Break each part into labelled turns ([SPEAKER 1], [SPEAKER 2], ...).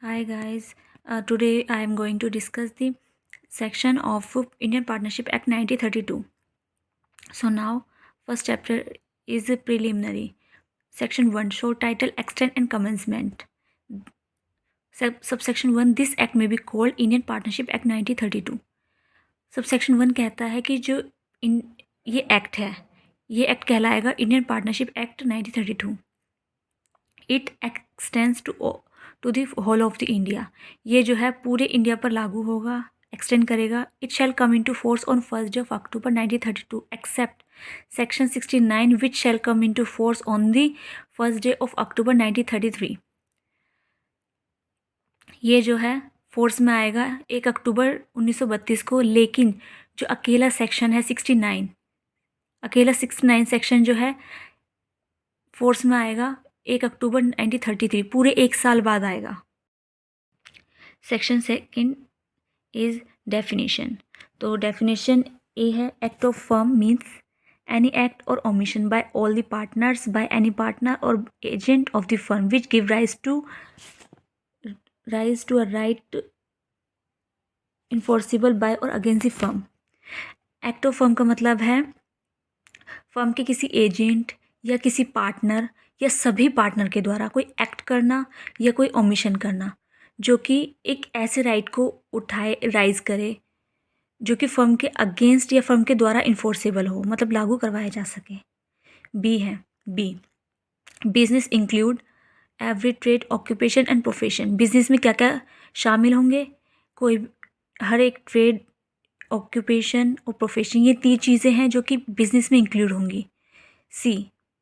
[SPEAKER 1] Hi guys, today I am going to discuss the section of Indian Partnership Act 1932. So now, first chapter is a preliminary. Section 1, show title, extent and commencement. Subsection 1, this act may be called Indian Partnership Act 1932. Subsection 1 कहता है कि जो ये act है, ये act कहलाएगा Indian partnership act 1932. It extends to the whole of the India. ये जो है पूरे इंडिया पर लागू होगा, एक्सटेंड करेगा. It shall come in to force on 1st of October 1932 except section 69 which shall come in to force on the 1st day of October 1933. ये जो है फोर्स में आएगा 1 अक्टूबर 1932 को, लेकिन जो अकेला सेक्शन है 69, अकेला 69 सेक्शन जो है फोर्स में आएगा 1 अक्टूबर 1933, पूरे एक साल बाद आएगा. Section second is definition. तो डेफिनेशन ए है, act of firm means any act or omission by all the partners, by any partner or agent of the firm which give rise to a right enforceable by or against the firm. Act of firm का मतलब है firm के किसी agent या किसी partner या सभी partner के द्वारा कोई एक्ट करना या कोई ओमिशन करना जो कि एक ऐसे राइट को उठाए, राइज करे, जो कि फर्म के अगेंस्ट या फर्म के द्वारा इन्फोर्सेबल हो, मतलब लागू करवाया जा सके. बी है, B business include every trade, occupation and profession. Business में क्या क्या शामिल होंगे? कोई हर एक ट्रेड, ऑक्यूपेशन और प्रोफेशन, ये 3 चीज़ें हैं जो कि बिजनेस में इंक्लूड होंगी. C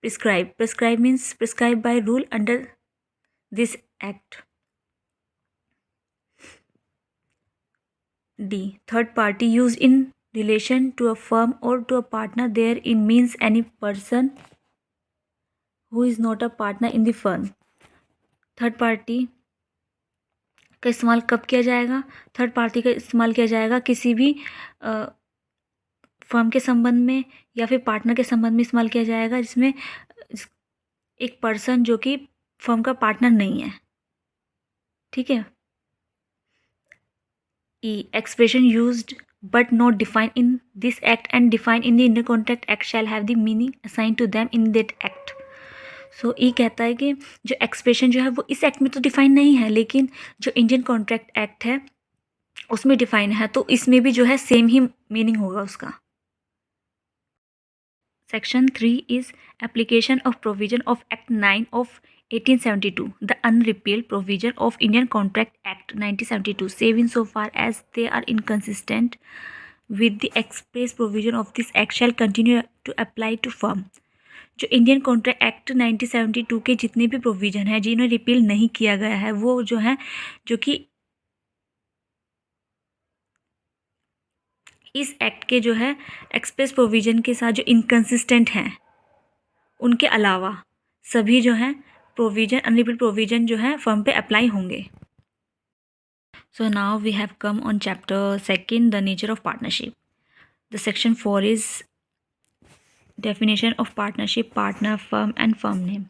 [SPEAKER 1] prescribed. Prescribed means prescribed by rule under this act. D. Third party used in relation to a firm or to a partner therein means any person who is not a partner in the firm. Third party का इस्तेमाल कब किया जाएगा? Third party का इस्तेमाल किया जाएगा किसी भी फर्म के संबंध में या फिर पार्टनर के संबंध में इस्तेमाल किया जाएगा जिसमें एक पर्सन जो कि फर्म का पार्टनर नहीं है. ठीक है. E. Expression used but not defined in this act and defined in the Indian Contract Act shall have the meaning assigned to them in that act. सो ई कहता है कि जो एक्सप्रेशन जो है वो इस एक्ट में तो डिफाइन नहीं है, लेकिन जो इंडियन कॉन्ट्रैक्ट एक्ट है उसमें डिफाइन है, तो इसमें भी जो है सेम ही मीनिंग होगा उसका. Section 3 is application of provision of act 9 of 1872. The unrepealed provision of Indian Contract Act 1972 save in so far as they are inconsistent with the express provision of this act shall continue to apply to firm. जो Indian contract act 1972 के जितने भी provision हैं जिन्हें repeal नहीं किया गया है, वो जो है जो कि इस एक्ट के जो है एक्सप्रेस प्रोविज़न के साथ जो इनकंसिस्टेंट हैं, उनके अलावा सभी जो हैं प्रोविज़न, अनरिपील्ड प्रोविज़न जो है फर्म पे अप्लाई होंगे. So now we have come on chapter second, the nature of partnership. The section 4 is definition of partnership, partner, firm and firm name.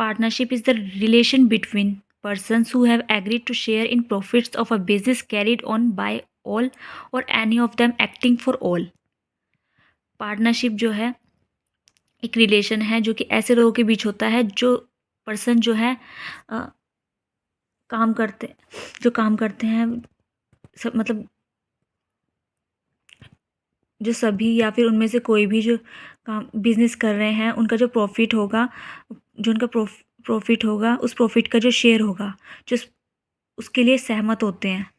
[SPEAKER 1] Partnership is the relation between persons who have agreed to share in profits of a business carried on by all or any of them acting for all. Partnership जो है एक relation है जो कि ऐसे लोगों के बीच होता है जो पर्सन जो है काम करते हैं सब, मतलब जो सभी या फिर उनमें से कोई भी जो काम बिजनेस कर रहे हैं, उनका जो प्रॉफिट होगा, जो उनका प्रॉफिट होगा, उस प्रॉफिट का जो शेयर होगा, जो उसके लिए सहमत होते हैं.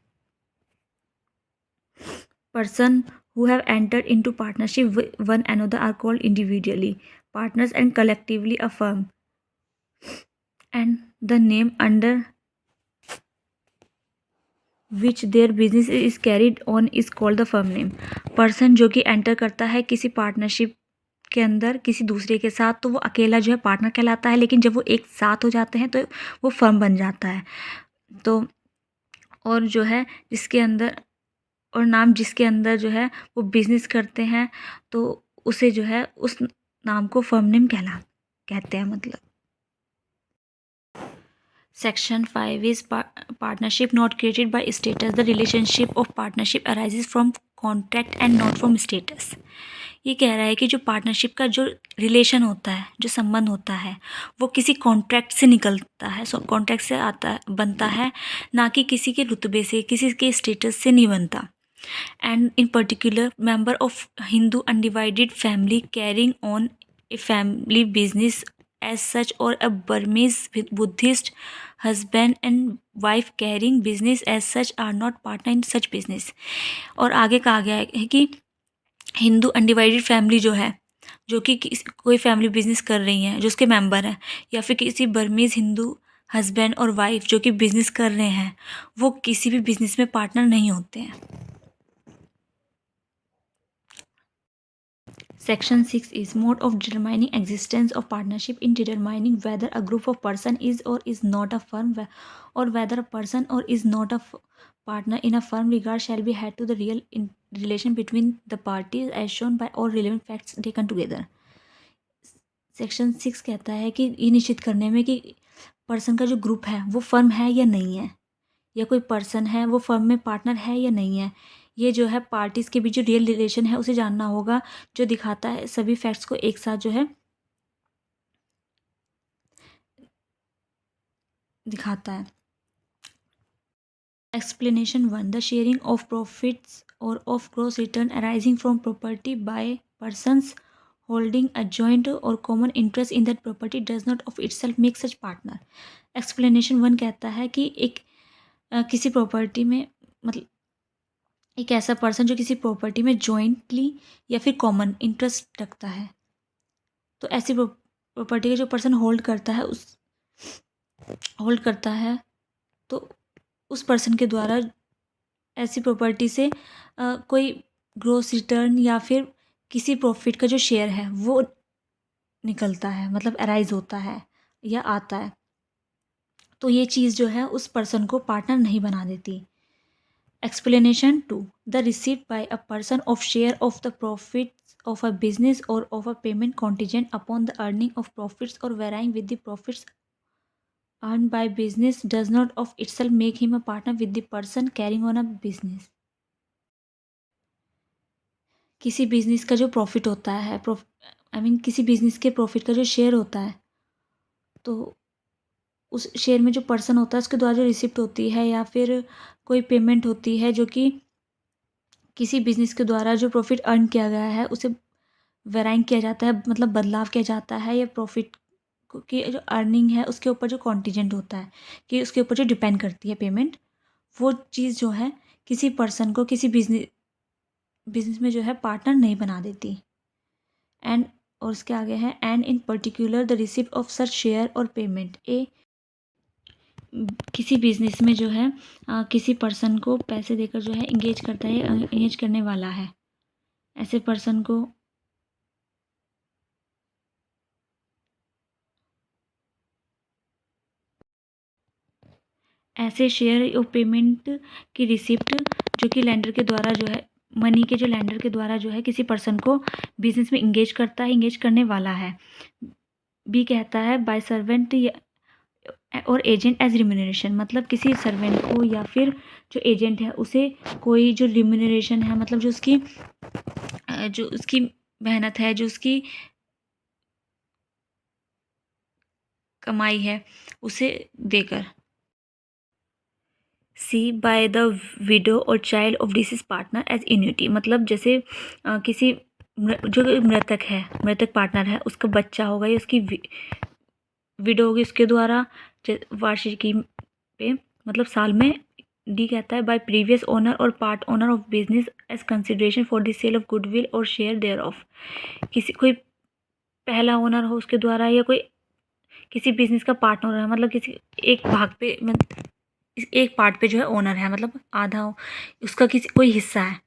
[SPEAKER 1] Person who have entered into partnership one another are called individually partners and collectively a firm and the name under which their business is carried on is called the firm name. Person जो कि enter करता है किसी partnership के अंदर किसी दूसरे के साथ, तो वो अकेला जो है पार्टनर कहलाता है, लेकिन जब वो एक साथ हो जाते हैं तो वो फर्म बन जाता है. तो और जो है जिसके अंदर और नाम जिसके अंदर जो है वो बिजनेस करते हैं, तो उसे जो है उस नाम को फर्म नेम कहते हैं. मतलब Section 5 is partnership not created by status. The relationship of partnership arises from contract and not from status. ये कह रहा है कि जो पार्टनरशिप का जो रिलेशन होता है, जो संबंध होता है, वो किसी कॉन्ट्रैक्ट से निकलता है, कॉन्ट्रैक्ट से बनता है, ना कि किसी के रुतबे से, किसी के स्टेटस से नहीं बनता. And in particular, member of Hindu undivided family carrying on a family business as such, or a Burmese Buddhist husband and wife carrying business as such are not partner in such business. और आगे कहा गया है कि Hindu undivided family जो है, जो कि कोई फैमिली बिजनेस कर रही हैं, जो उसके मेंबर हैं, या फिर किसी बर्मीज़ हिंदू हस्बैंड और वाइफ जो कि बिजनेस कर रहे हैं, वो किसी भी बिजनेस में पार्टनर नहीं होते हैं. Section 6 is mode of determining existence of partnership. In determining whether a group of person is or is not a firm, or whether a person or is not a partner in a firm, regard shall be had to the real relation between the parties as shown by all relevant facts taken together. Section 6 कहता है कि ये निश्चित करने में कि person का जो ग्रुप है वो फर्म है या नहीं है, या कोई पर्सन है वो फर्म में पार्टनर है या नहीं है. ये जो है पार्टीज़ के बीच जो रियल रिलेशन है उसे जानना होगा, जो दिखाता है सभी फैक्ट्स को एक साथ जो है दिखाता है. Explanation 1. The sharing of profits or of gross returns arising from property by persons holding a joint or common interest in that property does not of itself make such partner. Explanation 1 कहता है कि एक किसी property में, मतलब एक ऐसा person जो किसी प्रॉपर्टी में जॉइंटली या फिर कॉमन इंटरेस्ट रखता है, तो ऐसी प्रॉपर्टी का जो पर्सन होल्ड करता है तो उस पर्सन के द्वारा ऐसी प्रॉपर्टी से कोई ग्रॉस रिटर्न या फिर किसी प्रॉफिट का जो शेयर है वो निकलता है, मतलब अराइज होता है या आता है. तो ये चीज़ जो है उस पर्सन को पार्टनर नहीं बना देती. Explanation 2. The receipt by a person of share of the profits of a business or of a payment contingent upon the earning of profits or varying with the profits earned by business does not of itself make him a partner with the person carrying on a business. किसी business का जो profit होता है, किसी business के profit का जो share होता है, तो उस शेयर में जो पर्सन होता है उसके द्वारा जो रिसिप्ट होती है या फिर कोई पेमेंट होती है जो कि किसी बिजनेस के द्वारा जो प्रॉफिट अर्न किया गया है उसे वेराइंग किया जाता है, मतलब बदलाव किया जाता है, या प्रॉफिट की जो अर्निंग है उसके ऊपर जो कॉन्टीजेंट होता है कि उसके ऊपर जो डिपेंड करती है पेमेंट, वो चीज़ जो है किसी पर्सन को किसी बिजनेस में जो है पार्टनर नहीं बना देती. एंड और उसके आगे है and in particular the receipt of such share और पेमेंट. किसी बिजनेस में जो है किसी पर्सन को पैसे देकर जो है इंगेज करता है, इंगेज करने वाला है, ऐसे पर्सन को ऐसे शेयर और पेमेंट की रिसिप्ट जो कि लैंडर के द्वारा जो है मनी के जो लैंडर के द्वारा जो है किसी पर्सन को बिजनेस में इंगेज करता है, इंगेज करने वाला है. बी कहता है बाय सर्वेंट और एजेंट एज रिम्यूनरेशन, मतलब किसी सर्वेंट को या फिर जो एजेंट है उसे कोई जो रिम्यूनरेशन है, मतलब जो उसकी मेहनत है, जो उसकी कमाई है उसे देकर. C by the widow or child of deceased partner as annuity, मतलब जैसे किसी जो मृतक पार्टनर है उसका बच्चा होगा या उसकी विडो होगी, उसके द्वारा वार्षिकी पे, मतलब साल में. डी कहता है बाय प्रीवियस ओनर और part owner of business as consideration for the sale of goodwill और शेयर देयर ऑफ, किसी कोई पहला ओनर हो उसके द्वारा, या कोई किसी बिजनेस का पार्ट ओनर है, मतलब किसी एक भाग पे, एक पार्ट पे जो है ओनर है, मतलब आधा उसका किसी कोई हिस्सा है,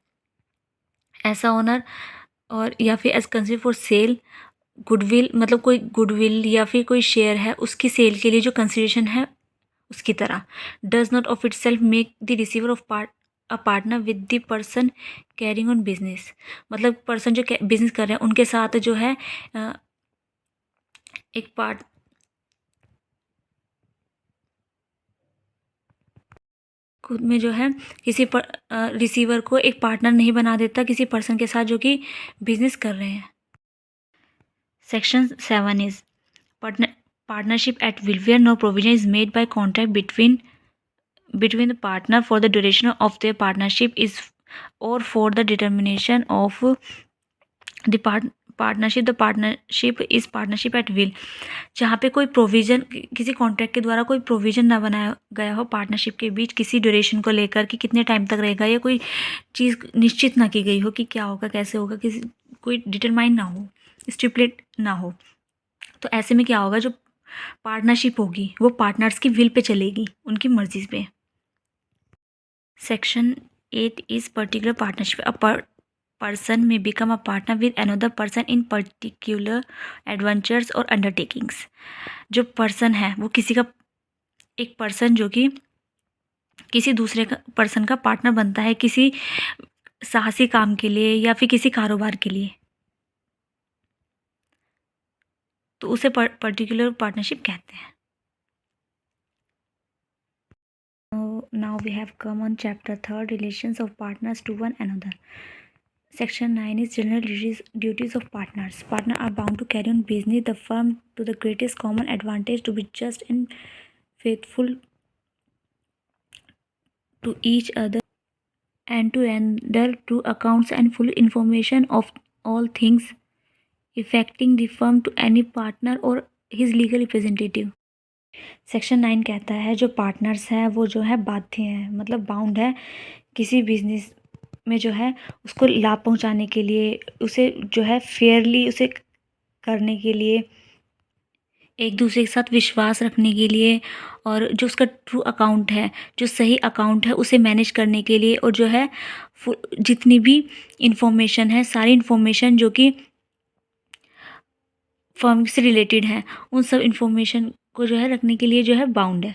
[SPEAKER 1] ऐसा ओनर. और या फिर as consider for sale goodwill, मतलब कोई गुडविल या फिर कोई शेयर है उसकी सेल के लिए जो कंसिडरेशन है उसकी तरह. Does not of it self make the receiver of a partner with the person carrying on business, मतलब पर्सन जो बिजनेस कर रहे हैं उनके साथ जो है एक खुद में जो है किसी रिसीवर को एक पार्टनर नहीं बना देता किसी पर्सन के साथ जो कि बिजनेस कर रहे हैं। Section 7 is partnership at will where no provision is made by contract between the partner for the duration of their partnership is or for the determination of the partnership the partnership is partnership at will। जहाँ पे कोई provision किसी contract के द्वारा कोई provision ना बनाया गया हो पार्टनरशिप के बीच किसी ड्यूरेशन को लेकर कि कितने टाइम तक रहेगा या कोई चीज़ निश्चित ना की गई हो कि क्या होगा कैसे होगा किसी कोई डिटरमाइन ना हो स्टिपुलेट ना हो। तो ऐसे में क्या होगा जो पार्टनरशिप होगी वो पार्टनर्स की विल पे चलेगी उनकी मर्जी पे। Section 8 is particular partnership a person may become a partner with another person in particular adventures और undertakings। जो पर्सन है वो किसी का एक पर्सन जो कि किसी दूसरे का पर्सन का पार्टनर बनता है किसी साहसी काम के लिए या फिर किसी कारोबार के लिए, तो उसे पर्टिकुलर पार्टनरशिप कहते हैं। Now we have come on chapter 3 relations of partners to one another। Section 9 is general duties of partners। Partners are bound to carry on business the firm to the greatest common advantage, to be just and faithful to each other, and to render true accounts and full information of all things affecting the firm to any partner or his legal representative। Section 9 कहता है जो partners हैं वो जो है बाध्य हैं मतलब बाउंड है किसी बिजनेस में जो है उसको लाभ पहुंचाने के लिए उसे जो है फेयरली उसे करने के लिए एक दूसरे के साथ विश्वास रखने के लिए और जो उसका ट्रू अकाउंट है जो सही अकाउंट है उसे मैनेज करने के लिए और जो है जितनी भी इंफॉर्मेशन है सारी इंफॉर्मेशन जो कि फर्म से रिलेटेड है उन सब इंफॉर्मेशन को जो है रखने के लिए जो है बाउंड है।